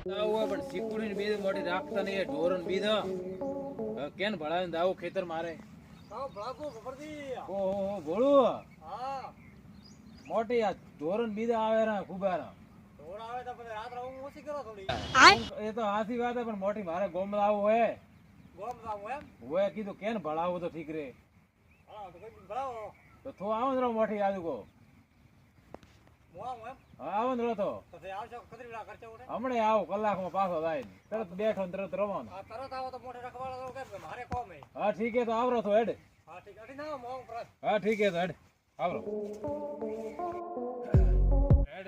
પણ સિકુડી બીજ મોટી રાખતા નહીં ઢોરણ બીજ કેન ભળાવીને દાવો ખેતર મારે ઓહો ભોળું મોટી આ ઢોરણ બીજ આવે રા ખૂબ એ તો હાથી વાત પણ મોટી મારે ગોમ લાવવું હોય કીધું કેન ભળાવું તો ઠીક રે તો થો આવો ને મોટી આજુ કો આવો ને તો હમણાં આવો કલાકમાં પાછો થાય તરત બેઠો ને તરત રવાનો હા ઠીક હે તો આવરો તો હેડ હા ઠીક હે તો હેડ આવરો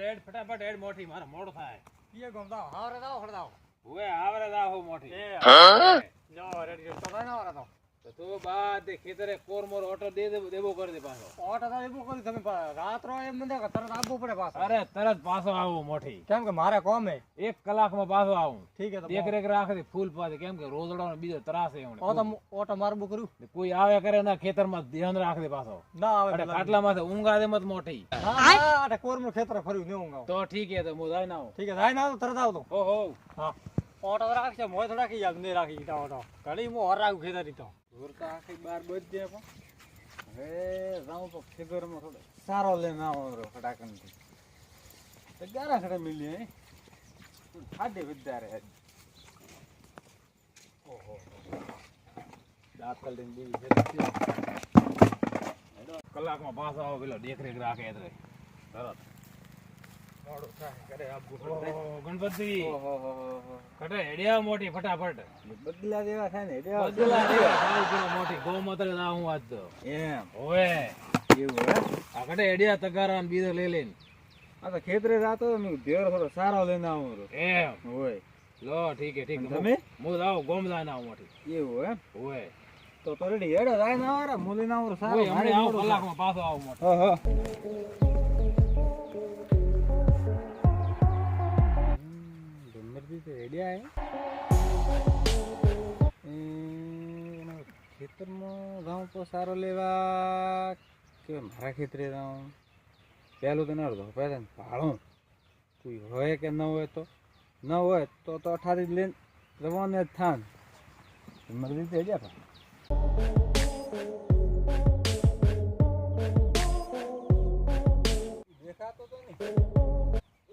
હેડ ફટાફટ હેડ મોટી મારે મોડો થાય આવરે દાવ મોટી તો તું બાદ ખેતરે કોરમોર ઓટો દેવો કરી દે પાછો અરે તરત પાછો આવું મોટી કેમ કે મારે કોમ હે 1 કલાકમાં પાછો આવું ઠીક હે દેખ રાખે ફૂલ પાછે કેમ કે રોજડો બીજો ત્રાસ હે ઓટો મારબો કર્યું કોઈ આવે કરે ના ખેતરમાં ધ્યાન રાખે પાછો ના આવે ખાટલામાં ઊંઘા દે મત મોટી હા કોરમો ખેતર ફર્યું ને ઊંઘાવ તો ઠીક હે તો હું જાય ના ઠીક હે જાય ના તરત આવતો ઓહો હા ઓટો રાખશે મોય તો રાખી યાદ નહીં રાખી તા ઓટો ઘડી મો હર રાખું ખેતર તો દૂર તો આખી બાર બજ દે પણ હવે જાઉં તો ખેતરમાં થોડો સારો લેને આવો ફટાકન તો ગારા ખડે મિલી હે ખાડે વિદારે ઓહો દાખલ દઈને બીજી કલાકમાં પાછો આવો પેલો દેખરેખ રાખે એટલે તરત ગણપતિ કટે હેડિયા મોટી ફટાફટ બદલા જેવા થાય ને બદલા જેવા મોટી ગોમત્ર ના હું આજ તો એમ ઓએ એવું હે આ કટે હેડિયા તગારા બીજો લઈ લઈને આ તો ખેતરે જાતો મે ધેર થોડો સારો લઈને આવું એમ હોય લો ઠીક હે તમે હું જાવ ગોમદા ના મોટી એવું હે ઓએ તો રેડી હેડો જાય ના વારા મુલી ના આવું સારો હમણે આવો કલાકમાં પાછો આવો મોટી હા હા ખેતરમાં જાઉં તો સારો લેવા કે મારા ખેતરે જાઉં પહેલું તો ન અડધો પહેલાં ભાડું કોઈ હોય કે ન હોય તો ન હોય તો 28 લઈને રવાને જ થાન મરજી થઈ જાય દેખાતો તો નહીં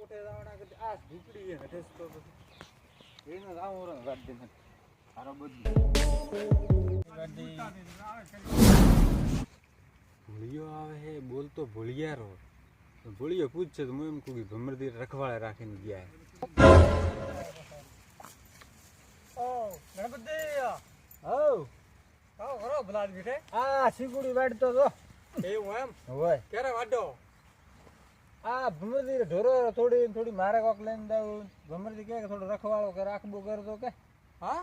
ઉઠે જવાના આ ઝૂંપડી છે ઠેસતો તો એને જાઉં રે ગાડી ને સારો બધી ભૂલિયો આવે હે બોલતો ભૂલિયા રો ભૂલિયો પૂછશે તો હું એમ કહું ભમરદી રખવાળે રાખીને ગયા ઓ ગણપતિ આવો ઘરો ભલાદ બેઠે આ સિકુડી વાડતો તો એવું એમ હોય ક્યારે વાડો આ ભમરદી ઢોરો થોડી મારે કોક લઈને દઉં ભમરદી કે થોડો રખવાળો કે રાખબો કરતો કે હા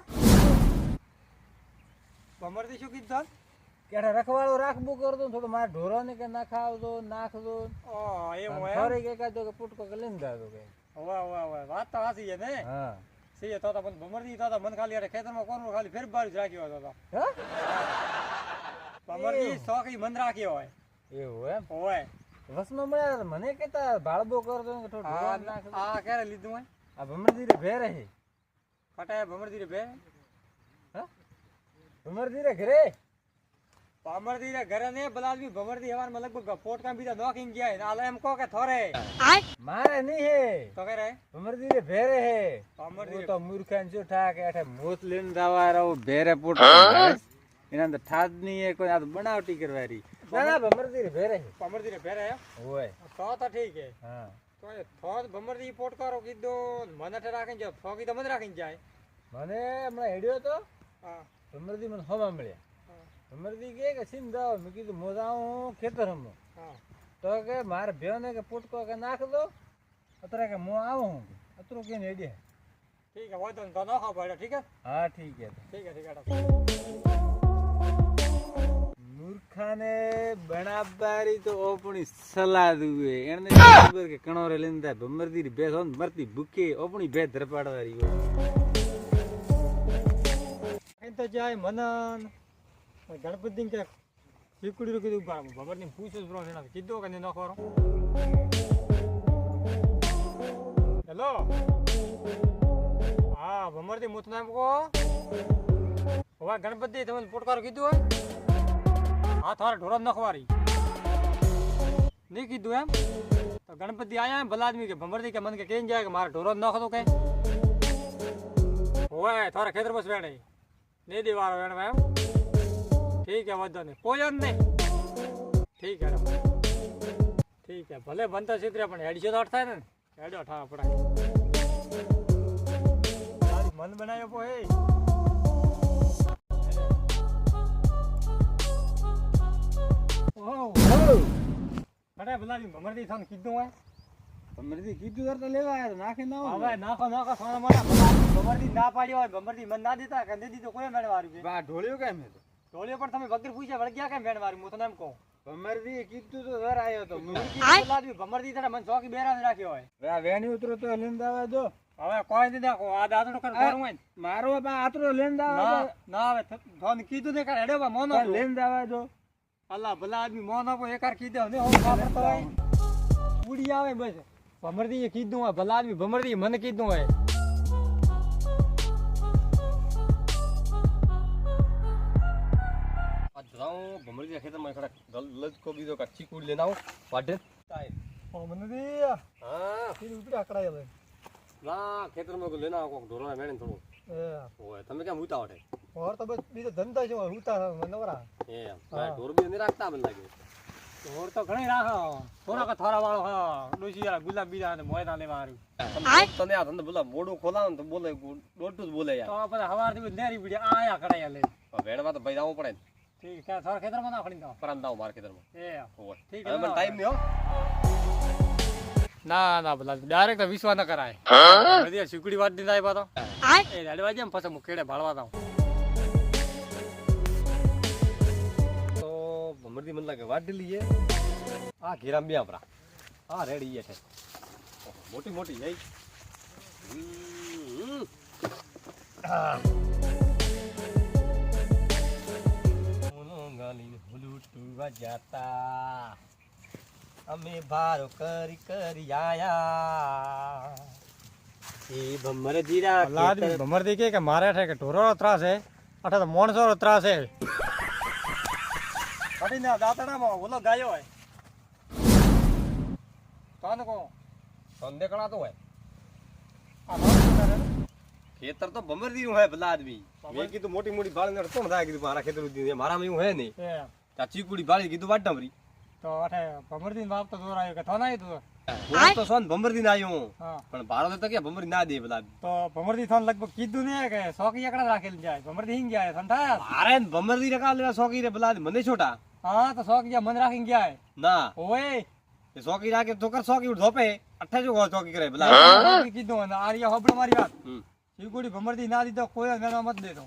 ભમરદી શું કીધું કે રખવાળો રાખબો કરતો થોડો મારે ઢોરો ને કે નાખાવતો નાખતો એમ હોય ફરી કે કાજો કે પુટકો કે લઈને દાદો કે વાહ વાત તો સાચી છે ને હા સીએ તો મને ભમરદી તો મને ખાલી અરે ખેતરમાં કોનો ખાલી ફેરબાર જ રાખ્યો હતો હે ભમરદી શોખી મન રાખ્યો હોય એવું એમ હોય વસમાં મળ્યા મને કેતા ભાળબો કરતો કે થોડો આ ક્યારે લીધું હોય આ ભમરદી રે ભેરે હે કટાય ભમરદી રે ભેરે હા ભમરદી રે ઘરે ભમરદી રે ઘરે ને બલાદમી ભમરદી હવારમાં લગભગ પોટકા બીજા નોકિંગ ગયા હાલ એમ કો કે થોરે મારે નહીં હે તો કે રે ભમરદી રે ભેરે હે ભમરદી તો મૂર્ખાન જો ઠાકે એઠે મોત લઈને દાવા રહો ભેરે પોટ એના અંદર ઠાદ નહીં હે કોઈ આ તો બનાવટી કરવારી ના ભમરદી રે ભેરે હે ભમરદી રે ભેરે હે હોય તો ઠીક હે હા તો થોડ ભમરદી પોટ કરો કીધો મને ઠે રાખીને જો ફોકી તો મને રાખીને જાય મને હમણાં હેડ્યો તો હા ભમરદી મને હવા મળ્યા ભમરદી કે સીન દાવ મેં કીધું મોજાઉં ખેતર હમો તો કે મારે ભેવ ને કે પોટકો કે નાખ દો અત્યારે કે હું આવું અતરો કે હેડે ઠીક હે હોય તો નાખો પડે ઠીક હે હા ઠીક હે મૂર્ખાને બનાવવારી તો ઓપણી સલાહ દુએ એને ખબર કે કણોરે લેંદા ભમરદી ભેસ હોન મરતી ભૂખે ઓપણી ભેસ ધરપાડવારી હોય એમ તો જાય મનન ગણપતિ કે સિકુડી કીધું ભમર ની પૂછ્યું બ્રો એના કીધું કે ન કરો હેલો હા ભમરથી મુત નામ કો હવે ગણપતિ તમને પોટકારો કીધું હોય હા તમારે ઢોરો નખવારી નહીં કીધું એમ તો ગણપતિ આયા એમ ભલા આદમી કે ભમરથી કે મને કે કેમ જાય કે મારે ઢોરો જ નાખો તો કે હોય તારા ખેતર બસ વેણે નહીં દે વારો વેણવા એમ ઠીક હે વાંધો નહીં કોઈ જ નહીં ઠીક હે ઠીક હે ભલે બનતા ક્ષેત્રે પણ હેડશો તો અઠ થાય ને હેડો ઠા પડાય મન બનાવ્યો પો હે કટે ભલાજી ભમરથી થાને કીધું હોય ભમરથી કીધું તો લેવા આવ્યા નાખી ના હવે નાખો સોના મોટા ભમરથી ના પાડ્યો હોય ભમરથી મન ના દેતા કે દીધી તો કોઈ મેળ વાર્યું છે બા ઢોળ્યો કેમ હે તો ઢોળ્યો પણ તમે વગર પૂછ્યા વળગ્યા કેમ મેળ વાર્યું હું તને એમ કહું ભમરથી કીધું તો ઘર આવ્યો તો ભમરથી તારે મને ચોકી બેરા રાખ્યો હોય વેણી ઉતરો તો લઈને આવવા દો હવે કોઈ નથી નાખો આ દાદડો કર હોય ને મારો બા આતરો લઈને આવવા ના હવે ફોન કીધું ને કાઢ હેડો બા મોનો લઈને આવવા દો અલ્લાહ ભલા આદમી મોનો કો એકાર કીધો ને હું વાપરતો હોય ઉડી આવે બસ ભમરથી કીધું હોય ભલા આદમી ભમરથી મને કીધું હોય ભમરજી ખેતરમાં ખડા લજકો બીજો કા ચીકુડ લઈને આવો વાઢે ભમરથી હા કીધું ઉપડી આકડાય હવે ના ખેતરમાં કોઈ લઈને આવો કોક ઢોરણા મેણે થોડું ઓય તમે કેમ ઉતાવળે ઓર તો બસ બીજો ધંધા છે ઉતાર નવરા એ ઢોર બી નહીં રાખતા મને લાગે ઓર તો ઘણી રાખો થોડા થોરા વાળો હા ડોસી ગુલાબ બીજા ને મોયના લેવા હારું તને આ ધંધો બોલા મોડું ખોલાવ ને તો બોલે દોડતું જ બોલે યાર તો પછી હવારથી નેરી પડી આયા કડાયા લે વેણવા તો ભાઈ આવવું પડે ને ઠીક છે થોડા ખેતરમાં નાખડી દો પરાંત આવો મારા ખેતરમાં એ ઓય ઠીક હવે મને ટાઈમ નહીં હો ના ના ભલા ડાયરેક્ટ વિશ્વાસ ન કરાય બધી સિકુડી વાત દીધા આવ્યા તો એ રેડવા જેમ પછી હું કેડે ભાળવા દઉં તો ભમરજી મને લાગે વાઢી લઈએ આ ઘેરામ બી આપરા આ રેડી છે મોટી મોટી જઈ જાતા અમે ભારો કરી કરી આયા એ ભમરજી ભમરથી કે મારે છે કે ઢોરો ત્રાસ છે અઠા તો મોણસો ત્રાસ છે કટીના દાંતડામાં ઓલો ગાયો હોય તને કહો સંદે કણાતો હોય આ માણસ ખેતર તો ભમરજી નું હે ભલા આદમી મેં કીધું મોટી મોટી ભાળી ને કોણ થાય કીધું મારા ખેતર મારામાં એવું હે નહીં ત્યાં ચીકુડી ભાળી કીધું વાટમરી તો અઠે ભમરથી બાપ તો દોર આવ્યો કે તો ના તું તો સોન ભમરજી ના આવ્યો હા પણ ભાડો તો કે ભમરજી ના દે ભલા તો ભમરથી થોન લગભગ કીધું ને કે સોકી એકડા રાખેલ જાય ભમરથી હિંગ ગયા સંઠા મારે ભમરજી રકા લેવા શોકી રે ભલા મને છોટા હા તો સોકી ગયા મન રાખીને ગયા ના ઓય એ શોકી રાખે તો કર શોકી ઉઠ ધોપે અઠે જો શોકી કરે ભલા કીધું અને આર્યા હોબડો મારી વાત શીકુડી ભમરથી ના દીધો કોઈ મેળવા મત દેતો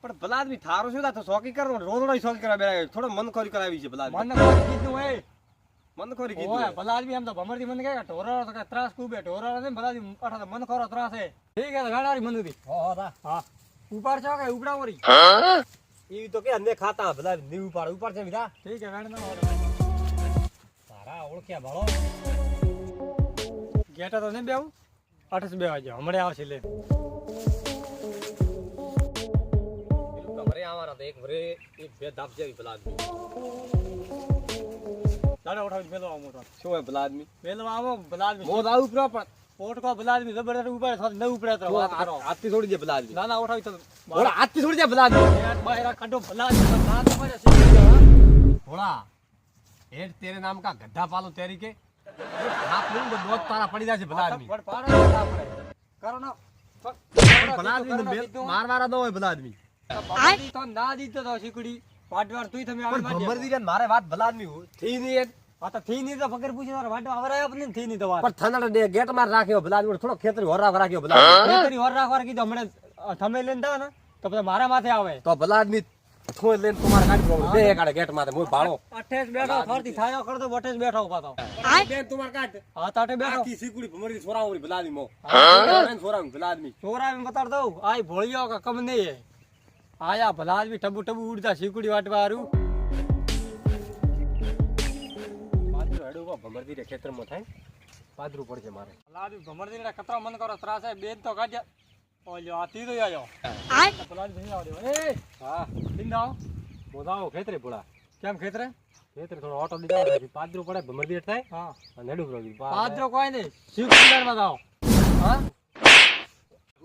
પણ ભલા આદમી થારો શું તો શોકી કરો રોડો શોકી કરા બેરા થોડો મનખોરી કરાવી છે ભલા મને કોઈ કીધું હોય મનખોરી ઓય કીધું ભલા આદમી એમ તો ભમરથી મને કહે ઢોરો તો કે ત્રાસ કુબે ઢોરો ને ભલા આદમી અઠા તો મન ખોરો ત્રાસ છે ઠીક હે ગાડારી મનુથી હા ઉપાડ છો કે ઉપડા વરી ઈ તો કે અંદે ખાતા ભલા ની ઉપાડ છે વિધા ઠીક હે વેણ ના તારા ઓળખ્યા ભાળો ગેટા તો નહીં બેવું 8 બે વાગે હમણાં આવશે લે ઘરે આવવાના તો એક ભરે એક બે દાપ જેવી ભલા આદમી દાડા ઉઠાવી મેલો આવો તો શું હે ભલા આદમી મેલો આવો ભલા આદમી મોત આવું પ્રો પણ પોટકો ભલા આદમી જબરદસ્ત ઉપર ન ઉપડે તો વાત કરો હાથથી છોડી દે ભલા આદમી ના ના ઉઠાવી તો ઓલા હાથથી છોડી દે ભલા આદમી બહાર કાઢો ભલા આદમી ના તો પડે ભોળા हेड तेरे नाम का गड्ढा पालो तेरी के हाथ में बहुत तारा पड़ी जाए भला आदमी પણ પાડો ના પડે કરો ના ભલા આદમી માર મારા ન હોય ભલા આદમી ભમરથી તો ના દીધો તો શીકડી વાડવાર તુંય તમે આવે પણ ભમરજી બેન મારે વાત ભલા આદમી થઈ નહીં આ તો થઈ ની તો ફકર પૂછી તાર વાડો આવરાયો પણ થઈ ની તો વાત પણ થનાડે ગેટ માર રાખ્યો ભલા આદમી થોડો ખેતરી હોરા રાખ્યો ભલા આદમી ખેતરી હોર રાખવાર કીધું હમણે તમે લઈને જાવ ને તો પછી મારા માથે આવે તો ભલા આદમી થોય લઈને તમારે કાઢી દો બે કાઢે ગેટ માથે હું ભાળો 28 બેઠો ફરતી થાયો કરતો 28 બેઠો પાછો બેન તમાર કાઢ હા તાટે બેઠો આખી સીકુડી ભમરજી છોરાવરી ભલા આદમી મો છોરાવ ભલા આદમી ચોરા મેં બતાડ દઉં આઈ ભોળિયો કે કમ નહીં આયા ભલા આદમી ટબુ ટબુ ઉડતા શીકુડી વાટવા હારું મારી હેડો ભમરજી રે ખેતરમાં થાય પાદરું પડશે મારે. લાદી ભમરજીને કતરો મન કરો ત્રાસ હે બેન તો કાઢ્યા ઓલ્યો આ તીજો આયો પલાડી નહીં આવડે એ હા લિંગાઓ મોદાઓ ખેતરે ભોળા. કેમ ખેતરે ખેતરે થોડો ઓટો દીધો પાદરું પડે ભમરદી થાય હા અને હેડું પ્રોગ્રામ પાદરો કોઈ નહીં શિવકુમાર માં જાઓ હા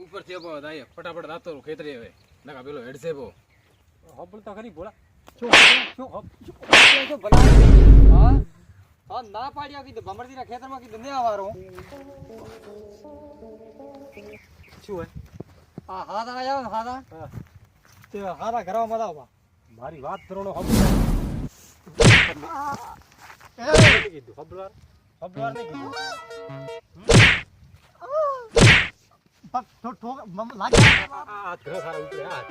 ઉપર થી બહુ દાય ફટાફટ રાતો ખેતરી હવે નકા પેલો હેડસે બહુ હબળ તો ખરી ભોળા શું ભલા હા હા ના પાડ્યા કીધું ભમરજીના ખેતરમાં કીધું ને આવારો શું હે હા હાદા આયા ને હાદા તે હાદા ઘરમાં મદાવા મારી વાત કરવાનો કીધું હબળવાર હબળવાર નહીં કીધું આ ઘર સારા ઉતરે આ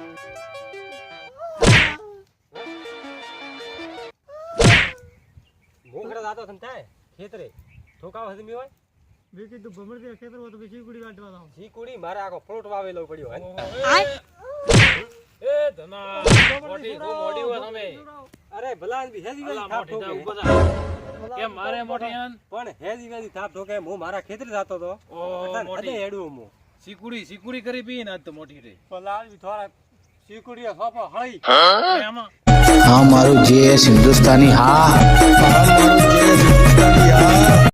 મોખરા દાતો સંતાય ખેતરે ઠોકાવ હદમી હોય મેં કીધું ભમરજીના ખેતરમાં તો બીજી કુડી કાઢવા જાવ ચીકુડી મારે આખો ફ્રૂટ વાવેલો પડ્યો હે એ ધના મોટી ખૂબ મોટી હોય તમે અરે ભલા બી હેજી વેલી થાપ મોટી ઠોકે ઉભો થા કેમ મારે મોટી આન પણ હેજી વેલી થાપ ઠોકે હું મારા ખેતરે જાતો તો ઓ મોટી હેડું હું સિકુડી કરી પી ને આજ તો મોટી રે પલાળ બી થોડા ચીકુડીઓ સોપો હળી આમાં हाँ मारू जेएस हिंदुस्तानी हाँ